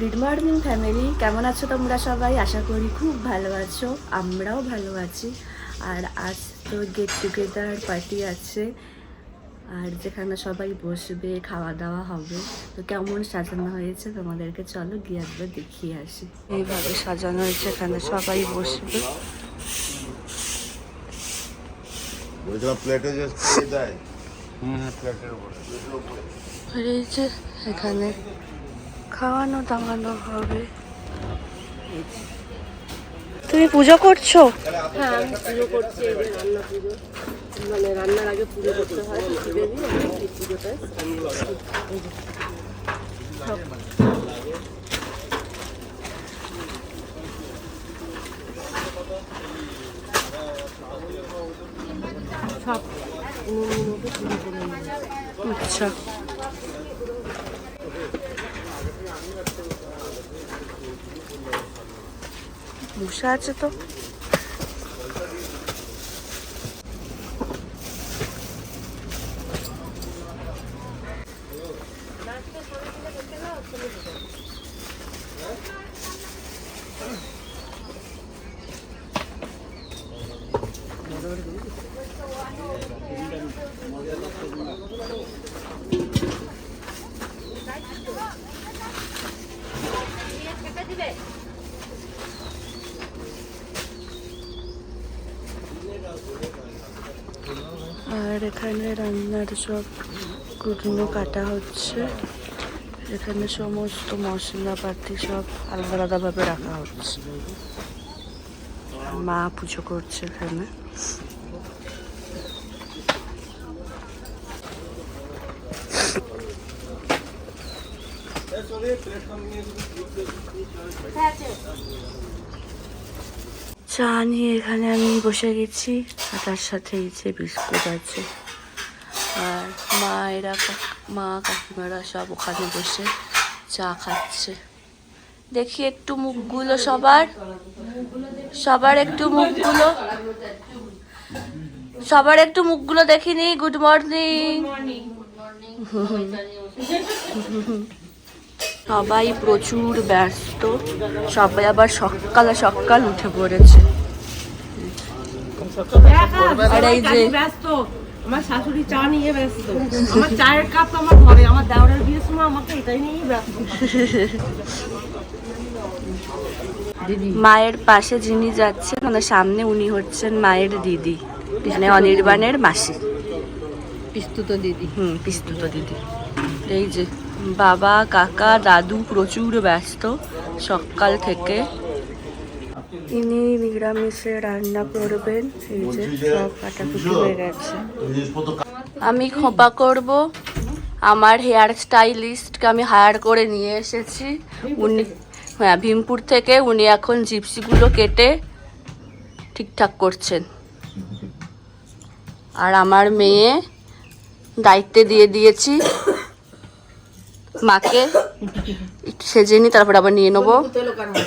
Good morning family, কেমন আছো তোমরা সবাই? আশা করি খুব ভালো আছো, আমরাও ভালো আছি। আর আজ তো গেট টুগেদার পার্টি আছে, আর যেখানে সবাই বসবে, খাওয়া দাওয়া হবে। তো কেমন সাজানো হয়েছে তোমাদেরকে চলো গিয়ে একবার দেখিয়ে আসি। এইভাবে সাজানো হয়েছে, এখানে সবাই বসবে। এখানে খাওয়ানো দাওয়ানো হবে। তুমি পুজো করছো? হ্যাঁ, আমি পুজো করছি। এই যে রান্না পুজো, মানে রান্নার আগে পুজো করতে হয় শিবেরই, এই পুজোটায়। সব পুজো করে নেব। আচ্ছা, বসে আছে তো। আর এখানে রান্নার সব কুটনো কাটা হচ্ছে। এখানে সমস্ত মশলাপাতি সব আলাদা আলাদাভাবে রাখা হচ্ছে। মা পুজো করছে এখানে। চা নিয়ে এখানে আমি বসে গেছি, আর তার সাথে এই যে বিস্কুট আছে। আর মা কাকিমারা সব ওখানে বসে চা খাচ্ছে। দেখি একটু মুখগুলো সবার একটু মুখগুলো দেখিনি। Good morning. সবাই প্রচুর ব্যস্ত, সবাই আবার সকাল উঠে পড়েছে। আর এই যে আমার শাশুড়ি চা নিয়ে ব্যস্ত, আমার চায়ের কাপ আমার ঘরে, আমার দেওরের বিয়ের সময় আমাকে এটাই নিয়েই ব্যস্ত। মায়ের পাশে যিনি যাচ্ছেন, মানে সামনে, উনি হচ্ছেন মায়ের দিদি, মানে অনির্বাণের মাসি, পিস্তুত দিদি। পিস্তুত দিদি। এই যে বাবা, কাকা, দাদু প্রচুর ব্যস্ত সকাল থেকে। ইনি নিরামিষে রান্না করবেন। এই যে সব কাটাকুটি হয়ে গেছে। আমি খোপা করব। আমার হেয়ার স্টাইলিস্টকে আমি হায়ার করে নিয়ে এসেছি। উনি ভীমপুর থেকে। উনি এখন জিপসিগুলো কেটে ঠিকঠাক করছেন। আর আমার মেয়ে দায়িত্বে দিয়ে দিয়েছি মাকে, সেজে নি, তারপর আবার নিয়ে নেবো।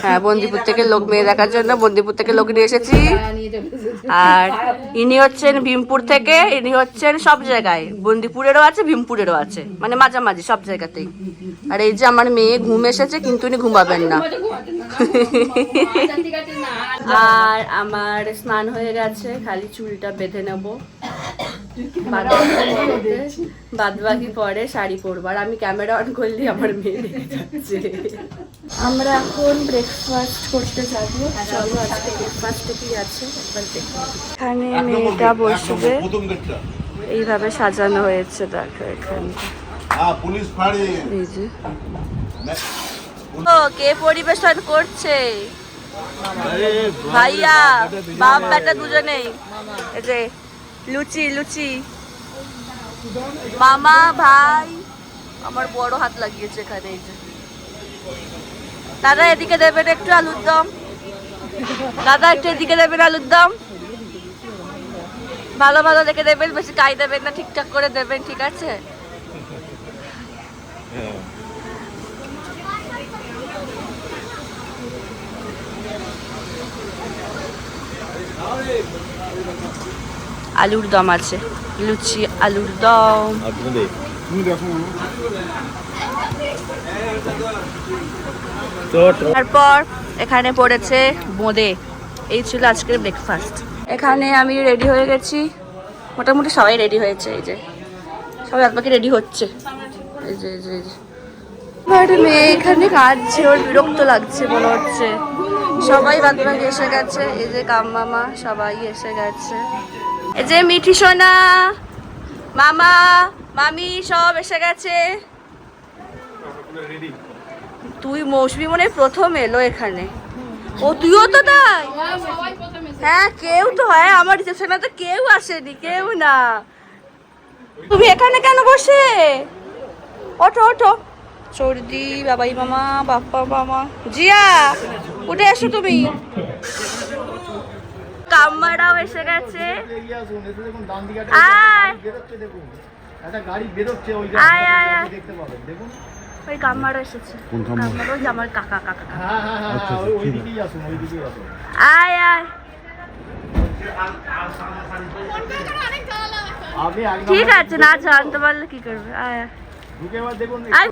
হ্যাঁ, বন্দিপুর থেকে লোক, মেয়ে দেখার জন্য বন্দিপুর থেকে লোক নিয়ে এসেছি। আর ইনি হচ্ছেন ভীমপুর থেকে। ইনি হচ্ছেন সব জায়গায়, বন্দিপুরেরও আছে, ভীমপুরেরও আছে, মানে মাঝামাঝি সব জায়গাতেই। আর এই যে আমার মেয়ে ঘুম এসেছে, কিন্তু উনি ঘুমাবেন না। আর আমার স্নান হয়ে গেছে, খালি চুলটা বেঁধে নেবো। বাদবাকি পরে শাড়ি পরবো। আর আমি ক্যামেরা অন করলে আমার মেয়ে দেখে যাচ্ছে। আমরা এখন ব্রেকফাস্ট করতে যাবো। চলো আজকে ব্রেকফাস্টে কি আছে একবার দেখো। এখানে মেয়েটা বসবে, এইভাবে সাজানো হয়েছে, দেখো এখানে। এই যে কে পরিবেশন করছে? ভাইয়া, বাপ বেটা দুজনেই। এই যে লুচি মামা ভাই আমার বড় হাত লাগিয়েছে এখানে। এই যে দাদা, এদিকে দেবেন একটু আলুর দম। দাদা, একটু এদিকে দেবেন আলুর দম। ভালো দেখে দেবেন, বেশি কাই দেবেন না, ঠিকঠাক করে দেবেন, ঠিক আছে? আলুর দম আছে, লুচি, আলুর দম। তারপর এখানে পড়েছে বোঁদে। এই ছিল আজকের ব্রেকফাস্ট। এখানে আমি রেডি হয়ে গেছি, মোটামুটি সবাই রেডি হয়েছে। এই যে সবাই এক বাকি রেডি হচ্ছে। এই যে এই যে এই যে আমার মেয়ে এখানে কাঁদছে, ওর বিরক্ত লাগছে মনে হচ্ছে। সবাই বাদবাকি এসে গেছে। এই যে কাম্মামা সবাই এসে গেছে। এই যে মিঠি সোনা, মামা, মামি সব এসে গেছে। তুই মৌসুমি মনে হয় প্রথম এলো এখানে। ও তুইও তো তাই? হ্যাঁ কেউ তো হয়, আমার রিসেপশনে তো কেউ আসেনি, কেউ না। তুমি এখানে কেন বসে? ওঠো ওঠো। সর্দি, বাবাই মামা, বাপ্পা মামা, জিয়া উঠে এসো তুমি। কাম্মারাও এসে গেছে। আয় আয় আয়, ওই কাম্মারও এসেছে। কাম্মারও যে আমার কাকা কাকা। আয় আয়, ঠিক আছে, না জানতে পারলে কি করবে। আয় আয়।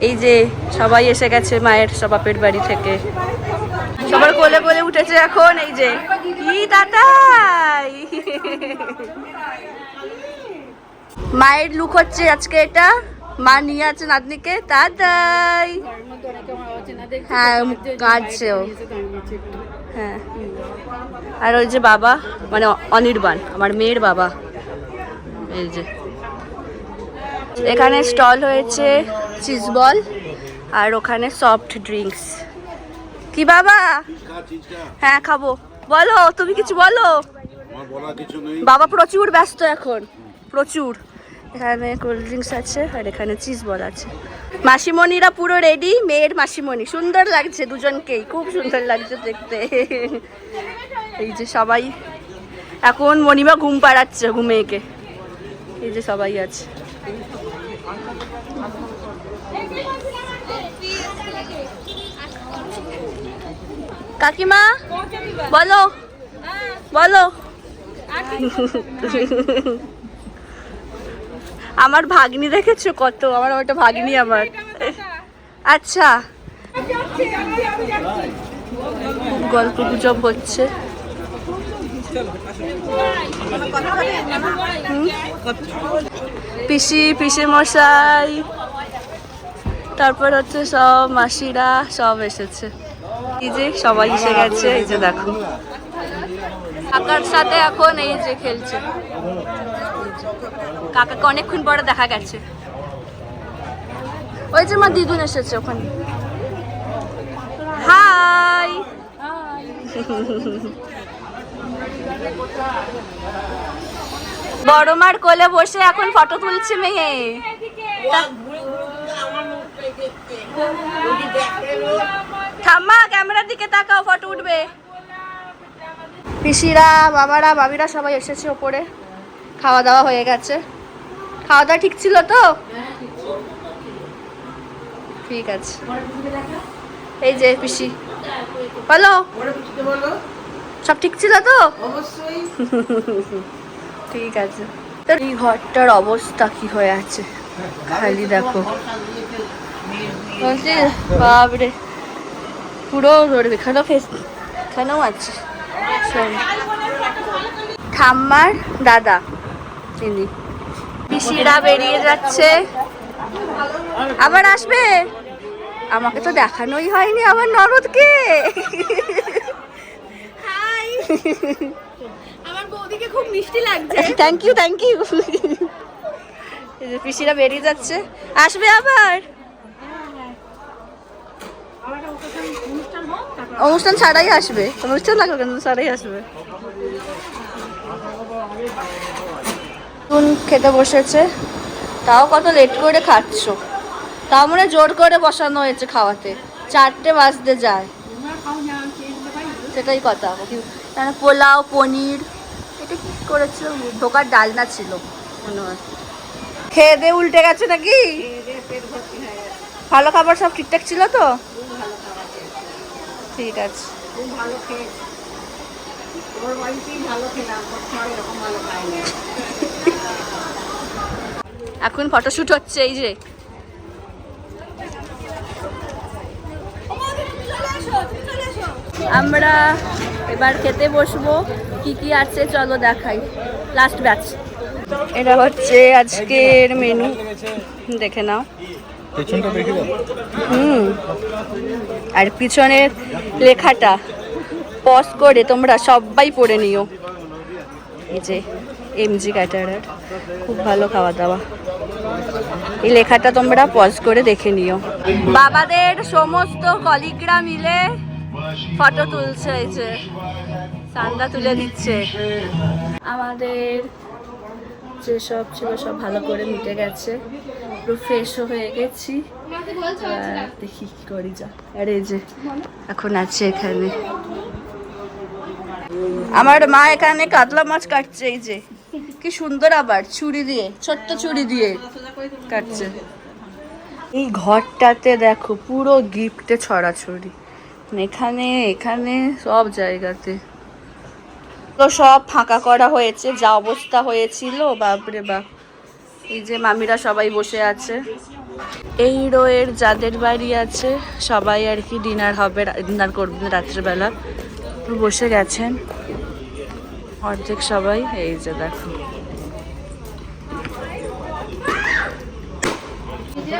এই যে সবাই এসে গেছে মায়ের বাপের বাড়ি থেকে। সবার কোলে কোলে উঠেছে এখন। এই যে কি দাদাই, মায়ের লুক হচ্ছে আজকে এটা। মা নিয়ে আছে নাতনিকে, দাদাই। হ্যাঁ কাঁদছে ও। হ্যাঁ, আর ওই যে বাবা মানে অনির্বাণ, আমার মেয়ের বাবা। এই যে এখানে স্টল হয়েছে চিজ বল, আর ওখানে সফট ড্রিঙ্কস। কি বাবা? হ্যাঁ খাবো। বলো, তুমি কিছু বলো। বাবা প্রচুর ব্যস্ত এখন, প্রচুর। এখানে কোল্ড ড্রিঙ্কস আছে, আর এখানে চিজ বল আছে। মাসিমণিরা পুরো রেডি। মেয়ের মাসিমণি, সুন্দর লাগছে দুজনকেই, খুব সুন্দর লাগছে দেখতে। এই যে সবাই এখন, মণিমা ঘুম পাড়াচ্ছে ঘুমেকে। এই যে সবাই আছে। কাকিমা বলো বলো। আমার ভাগ্নি দেখেছো কত? আমার ওটা ভাগ্নি আমার। আচ্ছা, খুব গল্প গুজব হচ্ছে। পিসি, পিসি মশাই, তারপর হচ্ছে সব মাসিরা সব এসেছে। এই যে সবাই এসে গেছে। এই যে দেখো কাকার সাথে এখন এই যে খেলছে। কাকাকে অনেকক্ষণ পরে দেখা গেছে। ওই যে মা দিদুন এসেছে ওখানে। হাই। বড় মার কোলে বসে এখন ফটো তুলছে মেয়ে। ঠাম্মা ক্যামেরার দিকে তাকাও, ফটো উঠবে। পিসিরা, বাবারা, মামিরা সবাই এসেছে ওপরে। খাওয়া দাওয়া হয়ে গেছে। খাওয়া দাওয়া ঠিক ছিল তো? ঠিক আছে। এই যে পিসি, বলো সব ঠিক ছিল তো? ঠিক আছে। তো এই ঘরটার অবস্থা কি হয়ে আছে খালি দেখো। বলছি বাবরে, পুরো ধরবে। এখানেও আছে। ঠাম্মার দাদা তিনি। পিসিরা বেরিয়ে যাচ্ছে, আবার আসবে। আমাকে তো দেখানোই হয়নি আমার ননদকে। হাই, আমার বৌদিকে খুব মিষ্টি লাগছে। Thank you thank you. পিসিরা বেরিয়ে যাচ্ছে, আসবে আবার। অনুষ্ঠান ছাড়াই আসবে, অনুষ্ঠান লাগবে কেন, ছাড়াই আসবে। খেতে বসেছে, তাও কত লেট করে খাচ্ছ। তাও মনে জোর করে বসানো হয়েছে খাওয়াতে, 4টে বাজতে যায়। সেটাই কথা। পোলাও, পনির, এটা কি করেছিল, ঢোকার ডালনা ছিল মনে হয়। খেয়ে দিয়ে উল্টে গেছে নাকি? ভালো খাবার সব ঠিকঠাক ছিল তো? ঠিক আছে। এখন ফটোশুট হচ্ছে। এই যে আমরা এবার খেতে বসবো। কি কি আছে চলো দেখাই। Last batch. এটা হচ্ছে আজকের মেনু, দেখে নাও। আর পিছনের লেখাটা পজ করে তোমরা সবাই পড়ে নিও। এই যে এমজি ক্যাটারার, খুব ভালো খাওয়া দাওয়া। এই লেখাটা তোমরা পজ করে দেখে নিও। বাবাদের সমস্ত কলিগরা মিলে ফটো তুলছে, এই যে চান্দা তুলে দিচ্ছে। আমাদের যেসব ছিল সব ভালো করে মিটে গেছে, পুরো ফ্রেশও হয়ে গেছি। দেখি কি করি যা। আর এই যে এখন আছে এখানে আমার মা, এখানে কাতলা মাছ কাটছে। এই যে কি সুন্দর, আবার ছুরি দিয়ে, ছোট্ট ছুরি দিয়ে কাটছে। এই ঘরটাতে দেখো পুরো গিফটে ছড়াছড়ি, এখানে এখানে সব জায়গাতে। তো সব ফাঁকা করা হয়েছে, যা অবস্থা হয়েছিল বাপরে বাপ। এই যে মামিরা সবাই বসে আছে। এই রোয়ের যাদের বাড়ি আছে সবাই আর কি ডিনার হবে, ডিনার করবেন রাত্রেবেলা। বসে গেছেন অর্ধেক সবাই। এই যে দেখো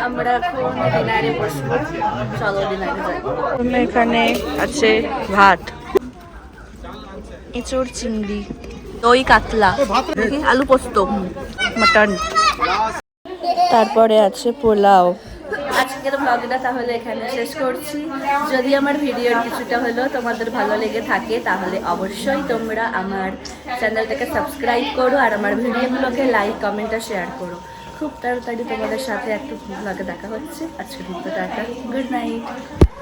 আমরা এখন ডিনারে বসবো, চলো ডিনারে যাই। এখানে আছে ভাত, এঁচড় চিংড়ি, দই কাতলা, আলু পোস্ত, মটন, তারপরে আছে পোলাও। আজকের ব্লগটা তাহলে এখানে শেষ করছি। যদি আমার ভিডিওর কিছুটা হলেও তোমাদের ভালো লেগে থাকে তাহলে অবশ্যই তোমরা আমার চ্যানেলটাকে সাবস্ক্রাইব করো আর আমার ভিডিওগুলোকে লাইক, কমেন্ট আর শেয়ার করো। খুব তাড়াতাড়ি তোমাদের সাথে একটু ব্লগে দেখা হচ্ছে। আজকের মতো টাটা, গুড নাইট।